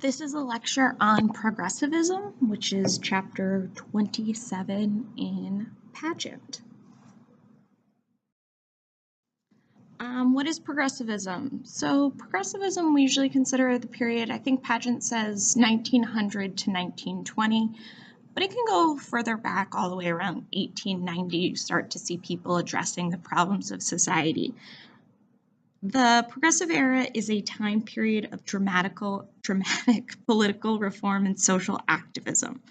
This is a lecture on progressivism, which is chapter 27 in Pageant. What is progressivism? So progressivism, we usually consider the period, I think Pageant says 1900 to 1920, but it can go further back all the way around 1890. You start to see people addressing the problems of society. The Progressive Era is a time period of dramatic political reform and social activism.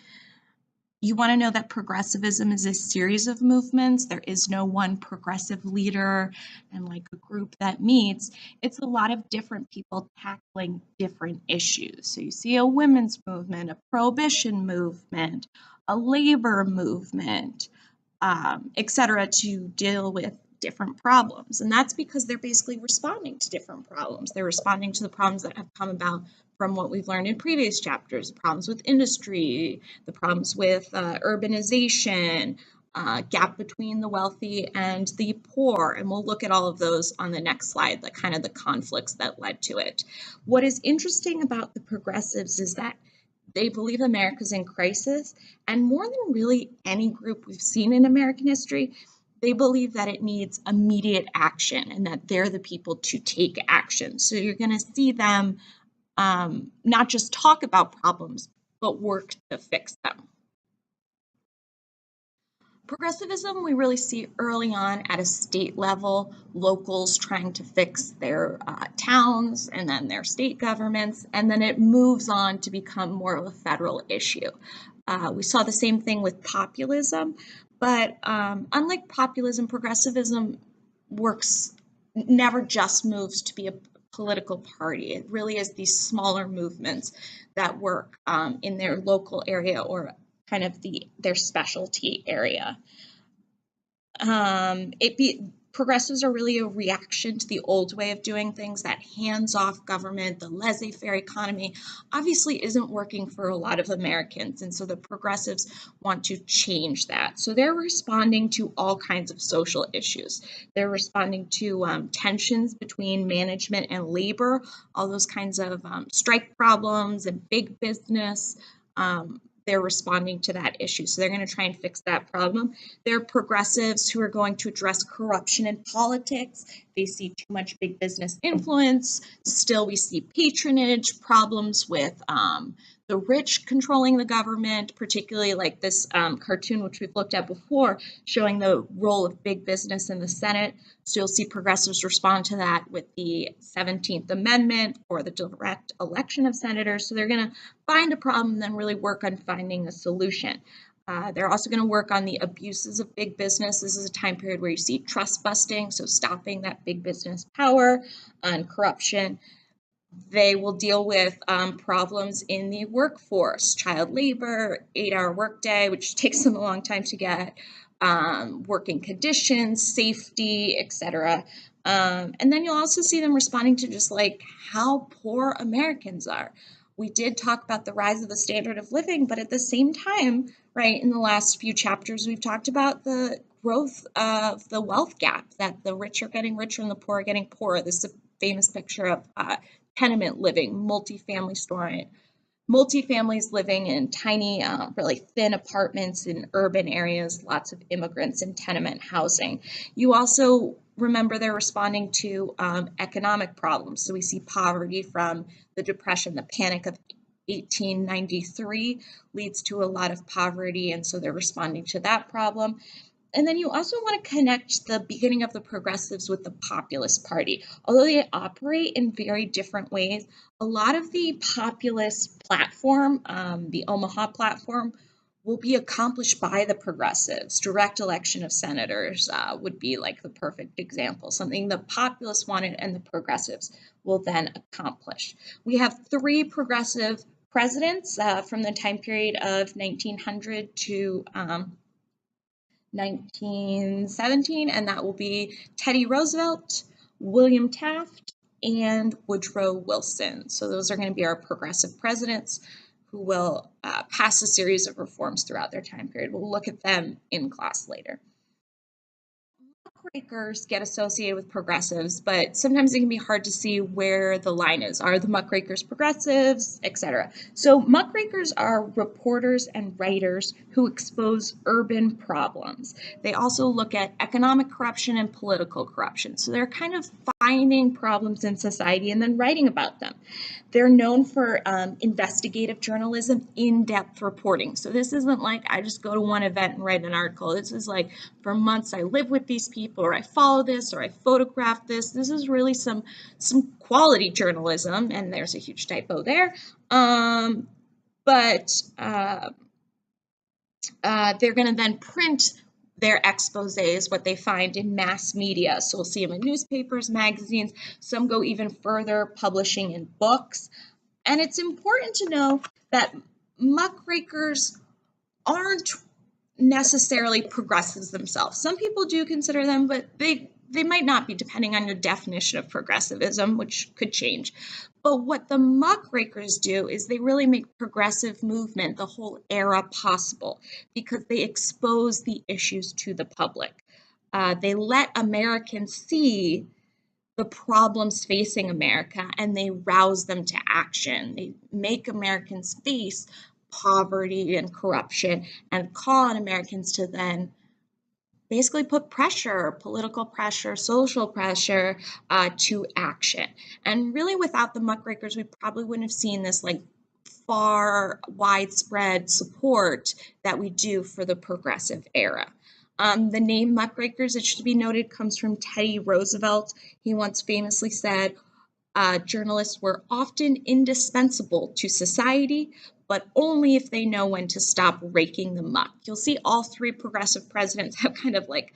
You want to know that progressivism is a series of movements. There is no one progressive leader and like a group that meets. It's a lot of different people tackling different issues. So you see a women's movement, a prohibition movement, a labor movement, etc., to deal with different problems. And that's because they're basically responding to different problems. They're responding to the problems that have come about from what we've learned in previous chapters, the problems with industry, the problems with urbanization, gap between the wealthy and the poor. And we'll look at all of those on the next slide, like kind of the conflicts that led to it. What is interesting about the progressives is that they believe America's in crisis, and more than really any group we've seen in American history, they believe that it needs immediate action and that they're the people to take action. So you're going to see them not just talk about problems, but work to fix them. Progressivism we really see early on at a state level, locals trying to fix their towns and then their state governments, and then it moves on to become more of a federal issue. We saw the same thing with populism, but unlike populism, progressivism never just moves to be a political party. It really is these smaller movements that work in their local area or kind of their specialty area. Progressives are really a reaction to the old way of doing things. That hands-off government, the laissez-faire economy, obviously isn't working for a lot of Americans, and so the progressives want to change that. So they're responding to all kinds of social issues. They're responding to tensions between management and labor, all those kinds of strike problems and big business. They're responding to that issue. So they're going to try and fix that problem. They're progressives who are going to address corruption in politics. They see too much big business influence. Still, we see patronage, problems with the rich controlling the government, particularly like this cartoon, which we've looked at before, showing the role of big business in the Senate. So you'll see progressives respond to that with the 17th Amendment or the direct election of senators. So they're going to find a problem and then really work on finding a solution. They're also going to work on the abuses of big business. This is a time period where you see trust busting, so stopping that big business power and corruption. They will deal with problems in the workforce, child labor, 8-hour workday, which takes them a long time to get, working conditions, safety, etc. And then you'll also see them responding to just like how poor Americans are. We did talk about the rise of the standard of living, but at the same time, right, in the last few chapters, we've talked about the growth of the wealth gap, that the rich are getting richer and the poor are getting poorer. This is a famous picture of tenement living, multifamilies living in tiny, really thin apartments in urban areas, lots of immigrants in tenement housing. You also remember they're responding to economic problems. So we see poverty from the Depression, the Panic of 1893 leads to a lot of poverty, and so they're responding to that problem. And then you also want to connect the beginning of the progressives with the populist party. Although they operate in very different ways, a lot of the populist platform, the Omaha platform, will be accomplished by the progressives. Direct election of senators would be like the perfect example, something the populists wanted and the progressives will then accomplish. We have 3 progressive presidents from the time period of 1900 to 1917, and that will be Teddy Roosevelt, William Taft, and Woodrow Wilson. So those are going to be our progressive presidents who will pass a series of reforms throughout their time period. We'll look at them in class later. muckrakers get associated with progressives, but sometimes it can be hard to see where the line is. Are the muckrakers progressives, etc.? So muckrakers are reporters and writers who expose urban problems. They also look at economic corruption and political corruption. So they're kind of finding problems in society and then writing about them. They're known for investigative journalism, in-depth reporting. So this isn't like I just go to one event and write an article. This is like for months I live with these people, or I follow this, or I photograph this. This is really some quality journalism, and there's a huge typo there. But they're going to then print their exposés, what they find in mass media. So we'll see them in newspapers, magazines. Some go even further, publishing in books. And it's important to know that muckrakers aren't necessarily progressives themselves. Some people do consider them, but they might not be, depending on your definition of progressivism, which could change. But what the muckrakers do is they really make progressive movement, the whole era, possible because they expose the issues to the public. They let Americans see the problems facing America and they rouse them to action. They make Americans face poverty and corruption and call on Americans to then basically put pressure, political pressure, social pressure to action. And really without the muckrakers, we probably wouldn't have seen this like far widespread support that we do for the progressive era. The name muckrakers, it should be noted, comes from Teddy Roosevelt. He once famously said, journalists were often indispensable to society, but only if they know when to stop raking the muck. You'll see all three progressive presidents have kind of like,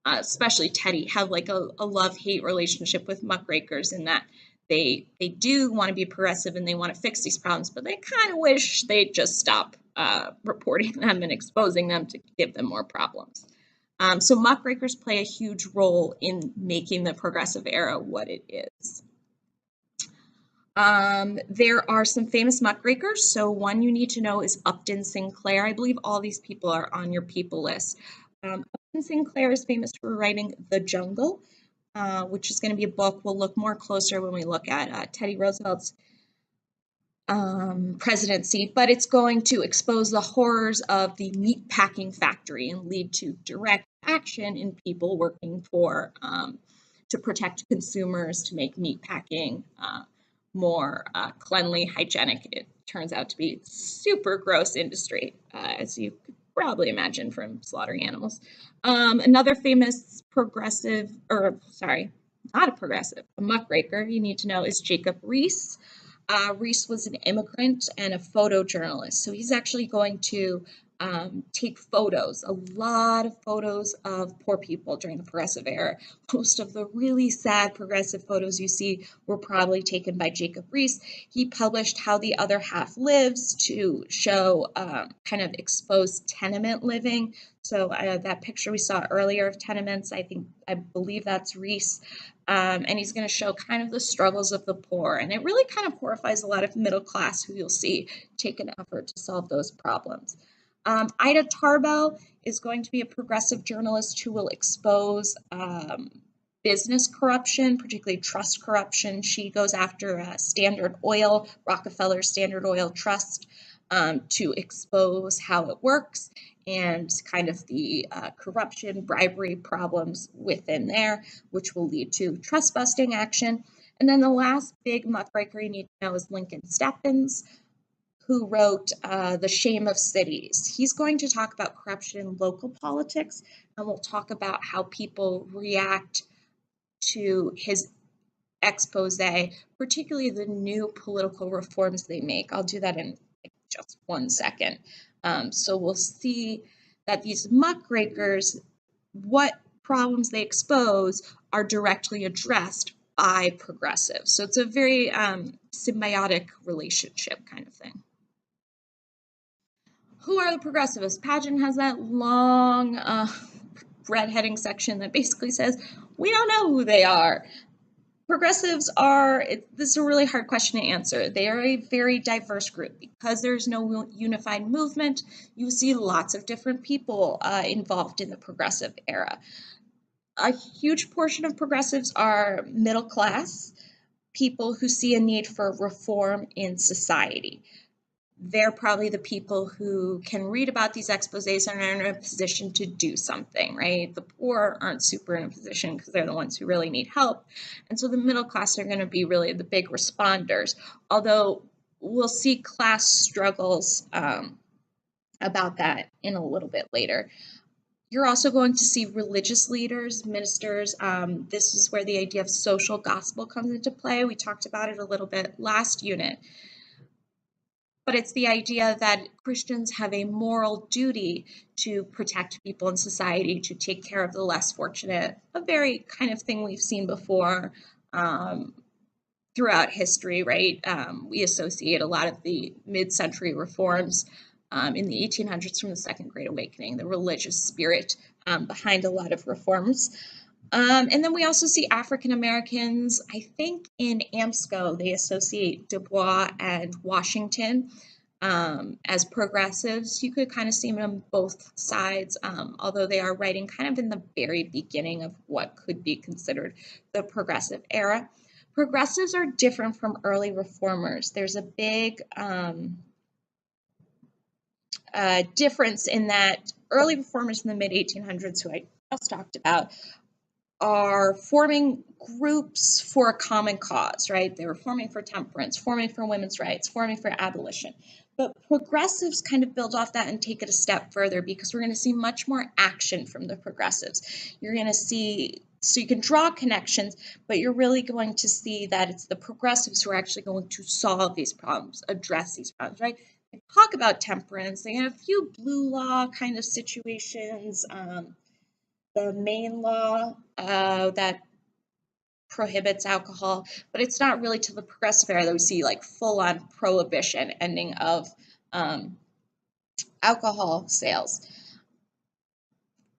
especially Teddy, have like a love-hate relationship with muckrakers in that they do want to be progressive and they want to fix these problems, but they kind of wish they'd just stop reporting them and exposing them to give them more problems. So muckrakers play a huge role in making the progressive era what it is. There are some famous muckrakers. So one you need to know is Upton Sinclair. I believe all these people are on your people list. Upton Sinclair is famous for writing The Jungle, which is going to be a book we'll look more closer when we look at Teddy Roosevelt's presidency, but it's going to expose the horrors of the meat packing factory and lead to direct action in people working for to protect consumers, to make meat packing more cleanly, hygienic. It turns out to be super gross industry, as you could probably imagine from slaughtering animals. Another famous progressive, or sorry, not a progressive, a muckraker you need to know is Jacob Riis. Riis was an immigrant and a photojournalist, so he's actually going to take photos, a lot of photos of poor people during the progressive era. Most of the really sad progressive photos you see were probably taken by Jacob Riis. He published How the Other Half Lives to show kind of exposed tenement living. So that picture we saw earlier of tenements, I believe that's Riis. And he's going to show kind of the struggles of the poor. And it really kind of horrifies a lot of middle class who you'll see take an effort to solve those problems. Ida Tarbell is going to be a progressive journalist who will expose business corruption, particularly trust corruption. She goes after Standard Oil, Rockefeller Standard Oil Trust, to expose how it works and kind of the corruption, bribery problems within there, which will lead to trust busting action. And then the last big muckraker you need to know is Lincoln Steffens, who wrote The Shame of Cities. He's going to talk about corruption in local politics, and we'll talk about how people react to his expose, particularly the new political reforms they make. I'll do that in just 1 second. So we'll see that these muckrakers, what problems they expose are directly addressed by progressives. So it's a very symbiotic relationship kind of thing. Who are the progressivists? Pageant has that long red heading section that basically says, we don't know who they are. Progressives are, this is a really hard question to answer. They are a very diverse group. Because there's no unified movement, you see lots of different people involved in the progressive era. A huge portion of progressives are middle class, people who see a need for reform in society. They're probably the people who can read about these exposés and are in a position to do something, right? The poor aren't super in a position because they're the ones who really need help. And so the middle class are going to be really the big responders, although we'll see class struggles about that in a little bit later. You're also going to see religious leaders, ministers. This is where the idea of social gospel comes into play. We talked about it a little bit last unit. But it's the idea that Christians have a moral duty to protect people in society, to take care of the less fortunate, a very kind of thing we've seen before throughout history, right? We associate a lot of the mid-century reforms in the 1800s from the Second Great Awakening, the religious spirit behind a lot of reforms. And then we also see African Americans. I think in AMSCO, they associate Du Bois and Washington as progressives. You could kind of see them on both sides, although they are writing kind of in the very beginning of what could be considered the progressive era. Progressives are different from early reformers. There's a big difference in that early reformers in the mid-1800s, who I just talked about, are forming groups for a common cause, right? They were forming for temperance, forming for women's rights, forming for abolition. But progressives kind of build off that and take it a step further, because we're going to see much more action from the progressives. You're going to see, so you can draw connections, but you're really going to see that it's the progressives who are actually going to solve these problems, address these problems, right? They talk about temperance. They have a few blue law kind of situations. The Maine law that prohibits alcohol, but it's not really till the progressive era that we see like full-on prohibition, ending of alcohol sales.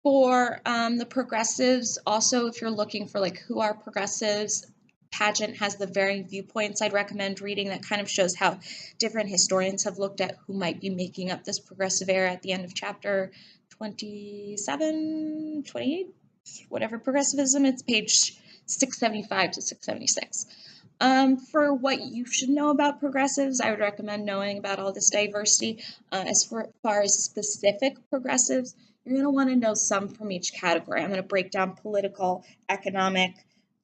For the progressives, also, if you're looking for like who are progressives, Pageant has the Varying Viewpoints I'd recommend reading, that kind of shows how different historians have looked at who might be making up this progressive era at the end of chapter 27, 28, whatever progressivism, it's page 675 to 676. For what you should know about progressives, I would recommend knowing about all this diversity. As far as specific progressives, you're going to want to know some from each category. I'm going to break down political, economic,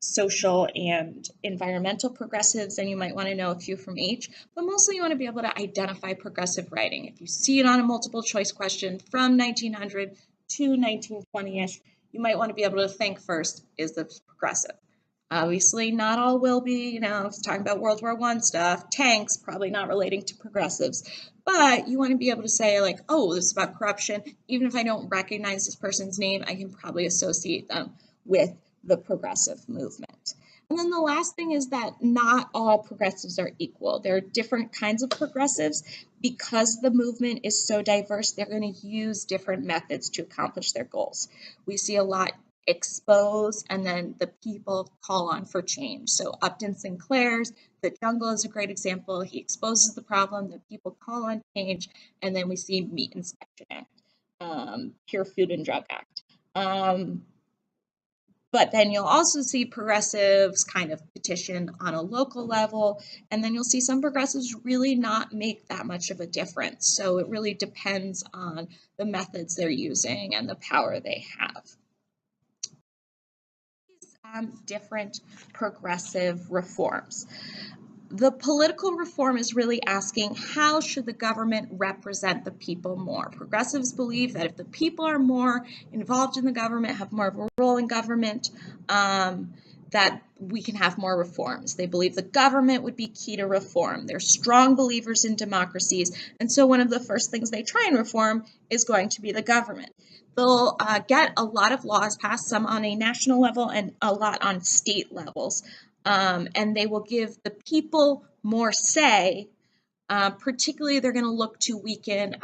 social, and environmental progressives, and you might want to know a few from each, but mostly you want to be able to identify progressive writing. If you see it on a multiple choice question from 1900 to 1920-ish, you might want to be able to think first, is this progressive? Obviously, not all will be, it's talking about World War I stuff, tanks, probably not relating to progressives. But you want to be able to say, like, oh, this is about corruption. Even if I don't recognize this person's name, I can probably associate them with the progressive movement. And then the last thing is that not all progressives are equal. There are different kinds of progressives. Because the movement is so diverse, they're going to use different methods to accomplish their goals. We see a lot expose, and then the people call on for change. So Upton Sinclair's The Jungle is a great example. He exposes the problem, the people call on change, and then we see Meat Inspection Act, Pure Food and Drug Act. But then you'll also see progressives kind of petition on a local level, and then you'll see some progressives really not make that much of a difference. So it really depends on the methods they're using and the power they have. Different progressive reforms. The political reform is really asking, how should the government represent the people more? Progressives believe that if the people are more involved in the government, have more of a role in government, that we can have more reforms. They believe the government would be key to reform. They're strong believers in democracies, and so one of the first things they try and reform is going to be the government. They'll get a lot of laws passed, some on a national level and a lot on state levels, and they will give the people more say. Particularly, they're going to look to weaken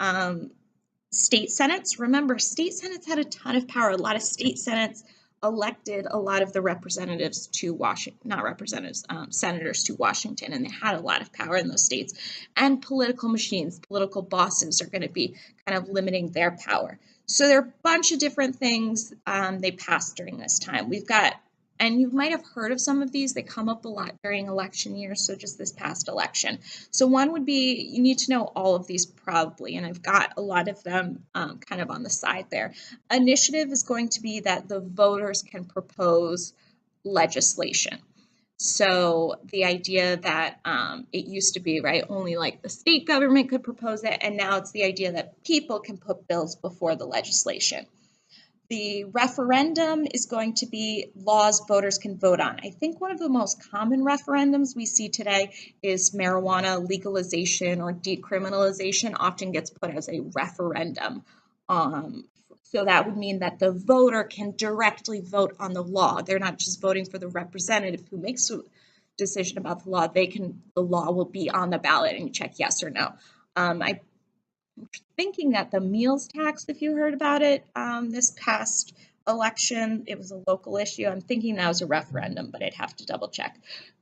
state senates. Remember, state senates had a ton of power. A lot of state senates elected a lot of the representatives to Washington, not representatives, senators to Washington, and they had a lot of power in those states. And political machines, political bosses are going to be kind of limiting their power. So there are a bunch of different things they passed during this time. We've got, and you might have heard of some of these, they come up a lot during election years, so just this past election. So one would be, you need to know all of these probably, and I've got a lot of them kind of on the side there. Initiative is going to be that the voters can propose legislation. So the idea that it used to be, right, only like the state government could propose it, and now it's the idea that people can put bills before the legislation. The referendum is going to be laws voters can vote on. I think one of the most common referendums we see today is marijuana legalization or decriminalization often gets put as a referendum. So that would mean that the voter can directly vote on the law. They're not just voting for the representative who makes a decision about the law. The law will be on the ballot and you check yes or no. I'm thinking that the meals tax, if you heard about it this past election, it was a local issue. I'm thinking that was a referendum, but I'd have to double check.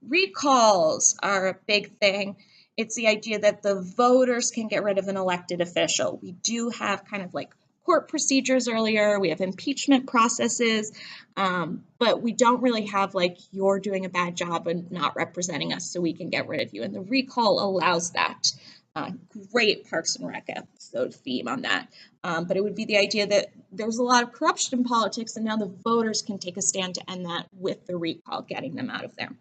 Recalls are a big thing. It's the idea that the voters can get rid of an elected official. We do have kind of like court procedures earlier, we have impeachment processes, but we don't really have like you're doing a bad job and not representing us, so we can get rid of you. And the recall allows that. Great Parks and Rec episode theme on that. But it would be the idea that there's a lot of corruption in politics, and now the voters can take a stand to end that with the recall, getting them out of there.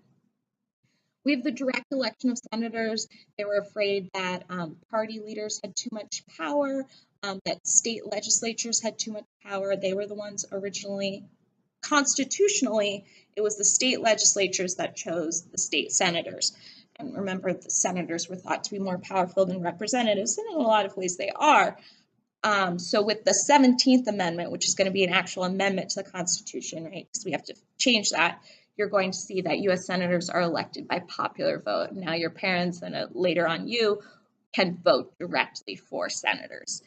We have the direct election of senators. They were afraid that party leaders had too much power, that state legislatures had too much power. They were the ones originally, constitutionally, it was the state legislatures that chose the state senators. And remember, the senators were thought to be more powerful than representatives, and in a lot of ways they are. So with the 17th Amendment, which is going to be an actual amendment to the Constitution, right, because we have to change that, you're going to see that U.S. senators are elected by popular vote. Now your parents and later on you can vote directly for senators.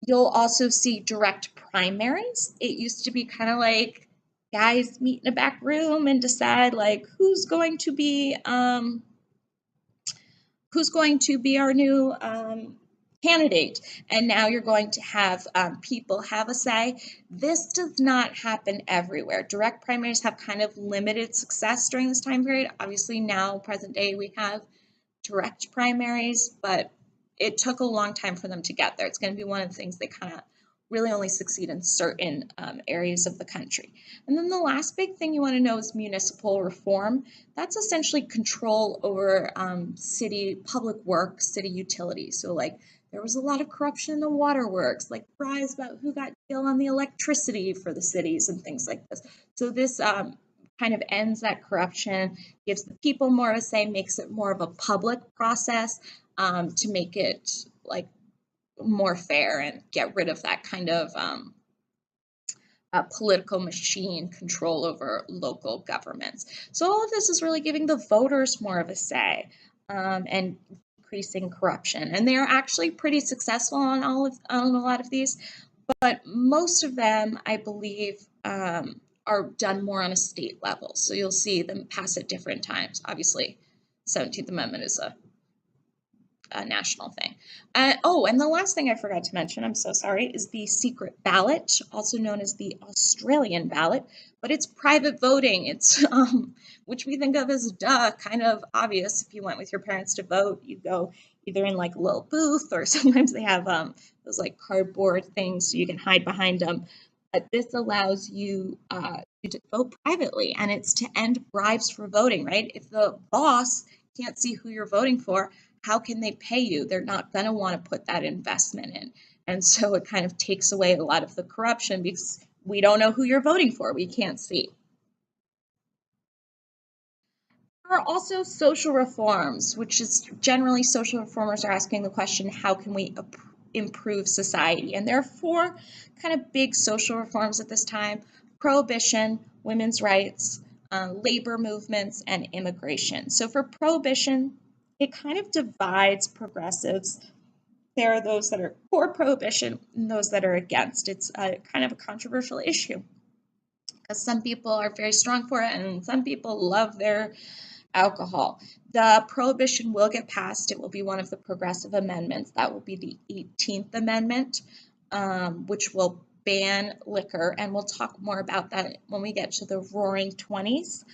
You'll also see direct primaries. It used to be kind of like guys meet in a back room and decide like who's going to be our new candidate, and now you're going to have people have a say. This does not happen everywhere. Direct primaries have kind of limited success during this time period. Obviously now, present day, we have direct primaries, but it took a long time for them to get there. It's going to be one of the things they kind of really only succeed in certain areas of the country. And then the last big thing you want to know is municipal reform. That's essentially control over city public works, city utilities. So like there was a lot of corruption in the waterworks, like cries about who got deal on the electricity for the cities and things like this. So this kind of ends that corruption, gives the people more of a say, makes it more of a public process to make it like more fair and get rid of that kind of political machine control over local governments. So all of this is really giving the voters more of a say and decreasing corruption. And they are actually pretty successful on a lot of these, but most of them, I believe, are done more on a state level. So you'll see them pass at different times. Obviously, 17th Amendment is a national thing. And the last thing I forgot to mention, I'm so sorry, is the secret ballot, also known as the Australian ballot, but it's private voting. It's which we think of as kind of obvious. If you went with your parents to vote, you go either in like a little booth, or sometimes they have those like cardboard things so you can hide behind them. But this allows you to vote privately, and it's to end bribes for voting, right? If the boss can't see who you're voting for, how can they pay you? They're not going to want to put that investment in. And so it kind of takes away a lot of the corruption because we don't know who you're voting for. We can't see. There are also social reforms, which is generally social reformers are asking the question, how can we improve society? And there are four kind of big social reforms at this time: prohibition, women's rights, labor movements, and immigration. So for prohibition, it kind of divides progressives. There are those that are for prohibition and those that are against. It's kind of a controversial issue because some people are very strong for it and some people love their alcohol. The prohibition will get passed. It will be one of the progressive amendments. That will be the 18th Amendment. which will ban liquor, and we'll talk more about that when we get to the Roaring Twenties.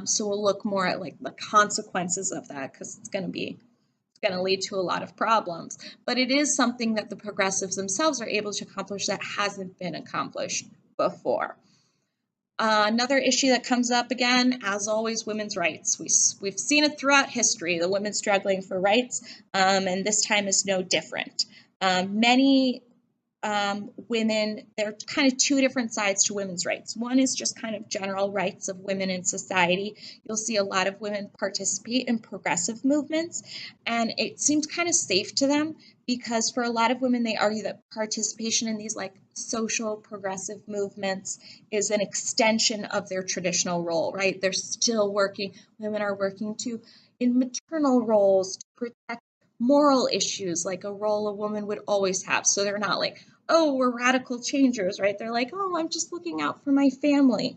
So we'll look more at like the consequences of that, because it's going to lead to a lot of problems. But it is something that the progressives themselves are able to accomplish that hasn't been accomplished before. Another issue that comes up again, as always, women's rights. We've seen it throughout history, the women struggling for rights, and this time is no different. Many women, there are kind of two different sides to women's rights. One is just kind of general rights of women in society. You'll see a lot of women participate in progressive movements, and it seems kind of safe to them, because for a lot of women, they argue that participation in these like social progressive movements is an extension of their traditional role, right? They're still working, women are working in maternal roles to protect moral issues, like a role a woman would always have. So they're not like, oh, we're radical changers, right? They're like, oh, I'm just looking out for my family.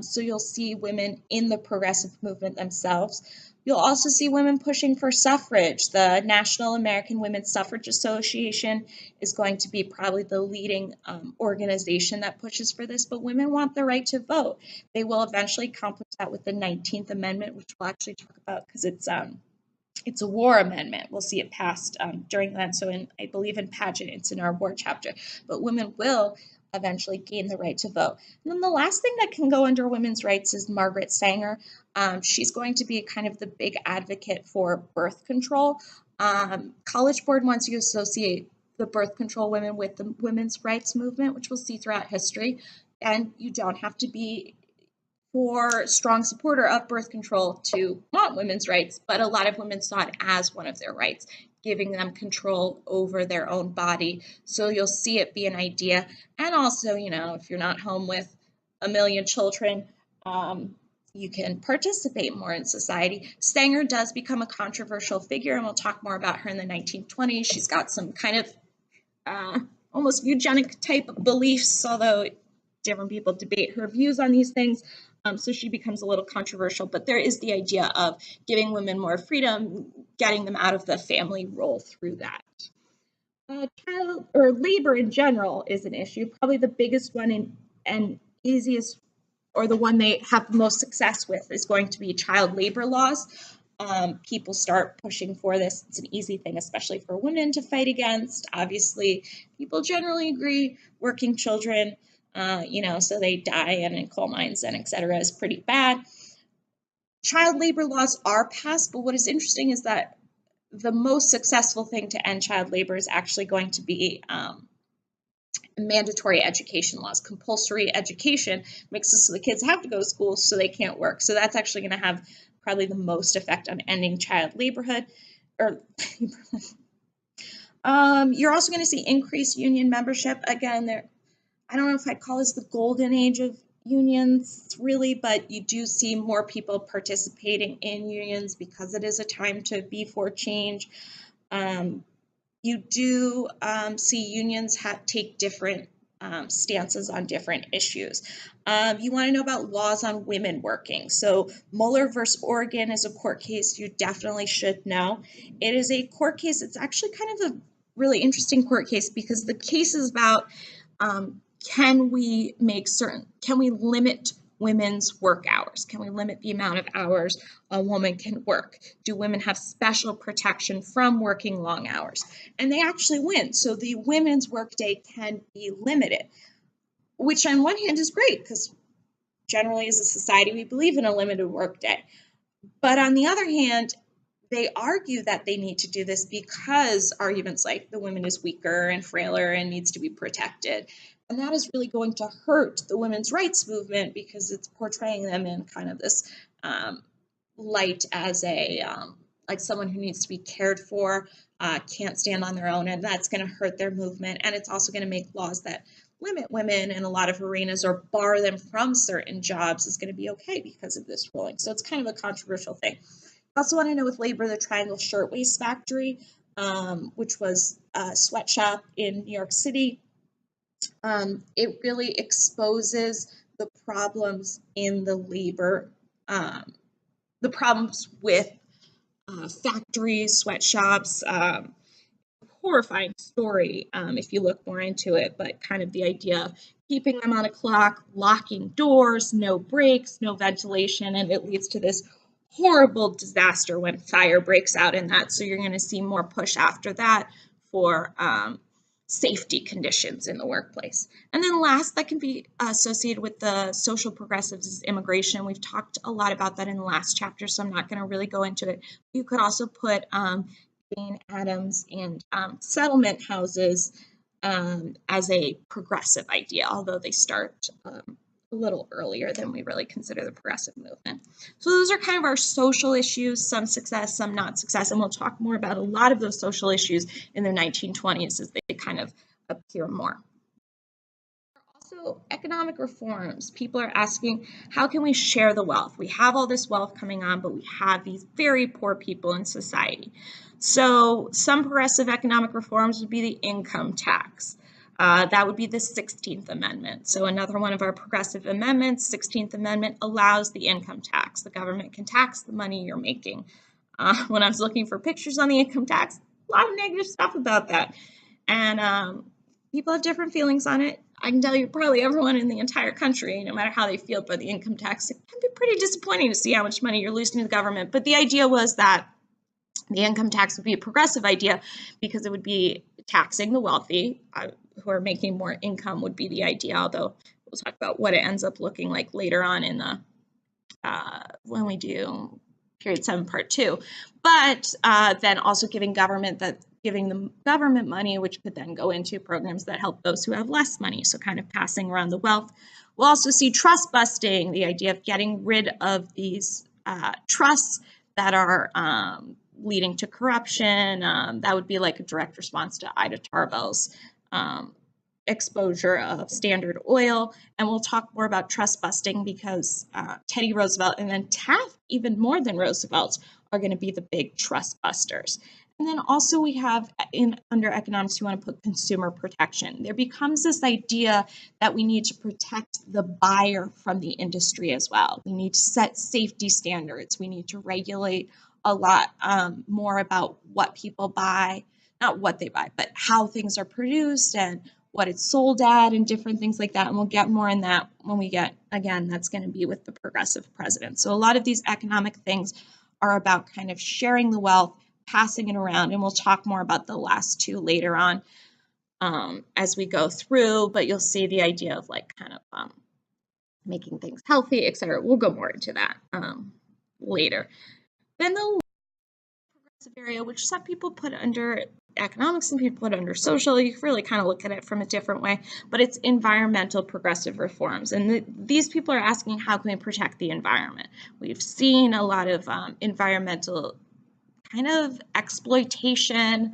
So you'll see women in the progressive movement themselves. You'll also see women pushing for suffrage. The National American Women's Suffrage Association is going to be probably the leading organization that pushes for this, but women want the right to vote. They will eventually accomplish that with the 19th Amendment, which we'll actually talk about, because it's a war amendment. We'll see it passed during that. So I believe in Pageant, it's in our war chapter. But women will eventually gain the right to vote. And then the last thing that can go under women's rights is Margaret Sanger. She's going to be kind of the big advocate for birth control. College Board wants you to associate the birth control women with the women's rights movement, which we'll see throughout history. And you don't have to be for strong supporter of birth control to want women's rights, but a lot of women saw it as one of their rights, giving them control over their own body. So you'll see it be an idea. And also, if you're not home with a million children, you can participate more in society. Sanger does become a controversial figure, and we'll talk more about her in the 1920s. She's got some kind of almost eugenic type beliefs, although different people debate her views on these things. So she becomes a little controversial, but there is the idea of giving women more freedom, getting them out of the family role through that. Child or labor in general is an issue. Probably the biggest one and easiest, or the one they have the most success with, is going to be child labor laws. People start pushing for this. It's an easy thing, especially for women, to fight against. Obviously, people generally agree working children, so they die in coal mines and et cetera, is pretty bad. Child labor laws are passed, but what is interesting is that the most successful thing to end child labor is actually going to be mandatory education laws. Compulsory education makes it so the kids have to go to school, so they can't work. So that's actually going to have probably the most effect on ending child laborhood. You're also going to see increased union membership. Again, I don't know if I'd call this the golden age of unions, really, but you do see more people participating in unions because it is a time to be for change. You do see unions take different stances on different issues. You want to know about laws on women working. So Mueller versus Oregon is a court case you definitely should know. It is a court case. It's actually kind of a really interesting court case, because the case is about can we limit women's work hours? Can we limit the amount of hours a woman can work? Do women have special protection from working long hours? And they actually win. So the women's workday can be limited, which on one hand is great, because generally as a society we believe in a limited workday. But on the other hand, they argue that they need to do this because arguments like the woman is weaker and frailer and needs to be protected. And that is really going to hurt the women's rights movement, because it's portraying them in kind of this light as like someone who needs to be cared for, can't stand on their own, and that's going to hurt their movement. And it's also going to make laws that limit women in a lot of arenas or bar them from certain jobs is going to be okay because of this ruling. So it's kind of a controversial thing. I also want to know with labor, the Triangle Shirtwaist Factory, which was a sweatshop in New York City. It really exposes the problems in the labor, the problems with factories, sweatshops, horrifying story if you look more into it, but kind of the idea of keeping them on a clock, locking doors, no breaks, no ventilation, and it leads to this horrible disaster when fire breaks out in that. So you're going to see more push after that for safety conditions in the workplace. And then last, that can be associated with the social progressives is immigration. We've talked a lot about that in the last chapter, so I'm not going to really go into it. You could also put Jane Addams and settlement houses as a progressive idea, although they start a little earlier than we really consider the progressive movement. So those are kind of our social issues, some success, some not success, and we'll talk more about a lot of those social issues in the 1920s as they kind of appear more. Also, economic reforms. People are asking, how can we share the wealth? We have all this wealth coming on, but we have these very poor people in society. So some progressive economic reforms would be the income tax. That would be the 16th Amendment. So another one of our progressive amendments, 16th Amendment, allows the income tax. The government can tax the money you're making. When I was looking for pictures on the income tax, a lot of negative stuff about that. And people have different feelings on it. I can tell you probably everyone in the entire country, no matter how they feel about the income tax, it can be pretty disappointing to see how much money you're losing to the government. But the idea was that the income tax would be a progressive idea because it would be taxing the wealthy who are making more income would be the idea, although we'll talk about what it ends up looking like later on in the when we do period 7 part 2. But then also giving the government money, which could then go into programs that help those who have less money, so kind of passing around the wealth. We'll also see trust busting, the idea of getting rid of these trusts that are leading to corruption. That would be like a direct response to Ida Tarbell's exposure of Standard Oil. And we'll talk more about trust busting because Teddy Roosevelt and then Taft, even more than Roosevelt, are going to be the big trust busters. And then also we have under economics, you want to put consumer protection. There becomes this idea that we need to protect the buyer from the industry as well. We need to set safety standards. We need to regulate a lot more about what people buy, not what they buy, but how things are produced and what it's sold at and different things like that. And we'll get more in that when we get, again, that's going to be with the progressive president. So a lot of these economic things are about kind of sharing the wealth, passing it around, and we'll talk more about the last two later on as we go through, but you'll see the idea of like kind of making things healthy, etc. We'll go more into that later. Then the progressive area, which some people put under economics, some people put under social, you can really kind of look at it from a different way, but it's environmental progressive reforms. And these people are asking, how can we protect the environment? We've seen a lot of environmental kind of exploitation.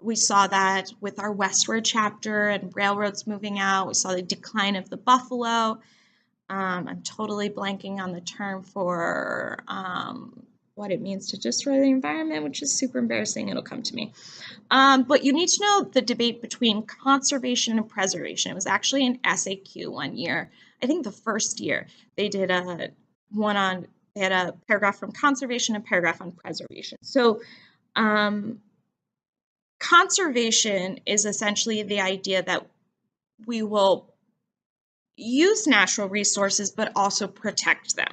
We saw that with our westward chapter and railroads moving out. We saw the decline of the buffalo. I'm totally blanking on the term for what it means to destroy the environment, which is super embarrassing. It'll come to me. But you need to know the debate between conservation and preservation. It was actually an SAQ one year. I think the first year they did they had a paragraph from conservation and a paragraph on preservation. So conservation is essentially the idea that we will use natural resources, but also protect them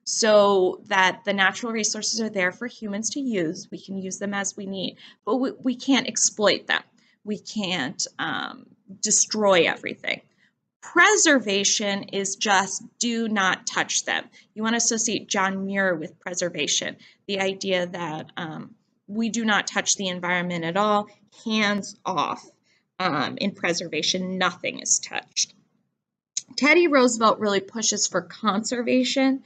so that the natural resources are there for humans to use. We can use them as we need, but we can't exploit them. We can't destroy everything. Preservation is just do not touch them. You want to associate John Muir with preservation, the idea that we do not touch the environment at all, hands off. In preservation, nothing is touched. Teddy Roosevelt really pushes for conservation.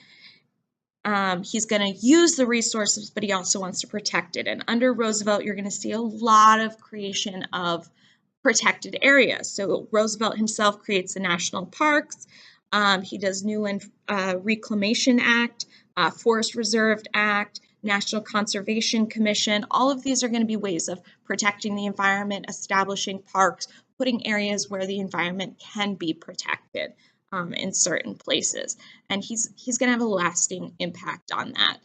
He's going to use the resources, but he also wants to protect it. And under Roosevelt, you're going to see a lot of creation of protected areas. So Roosevelt himself creates the national parks. He does Newland Reclamation Act, Forest Reserve Act, National Conservation Commission. All of these are going to be ways of protecting the environment, establishing parks, putting areas where the environment can be protected in certain places. And he's going to have a lasting impact on that.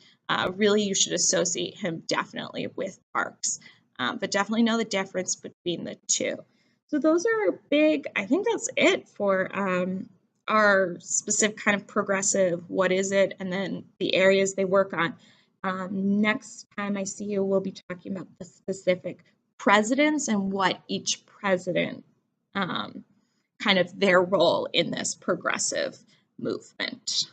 Really, you should associate him definitely with parks. but definitely know the difference between the two. So those are big, I think that's it for our specific kind of progressive, what is it, and then the areas they work on. Next time I see you, we'll be talking about the specific presidents and what each president, kind of their role in this progressive movement.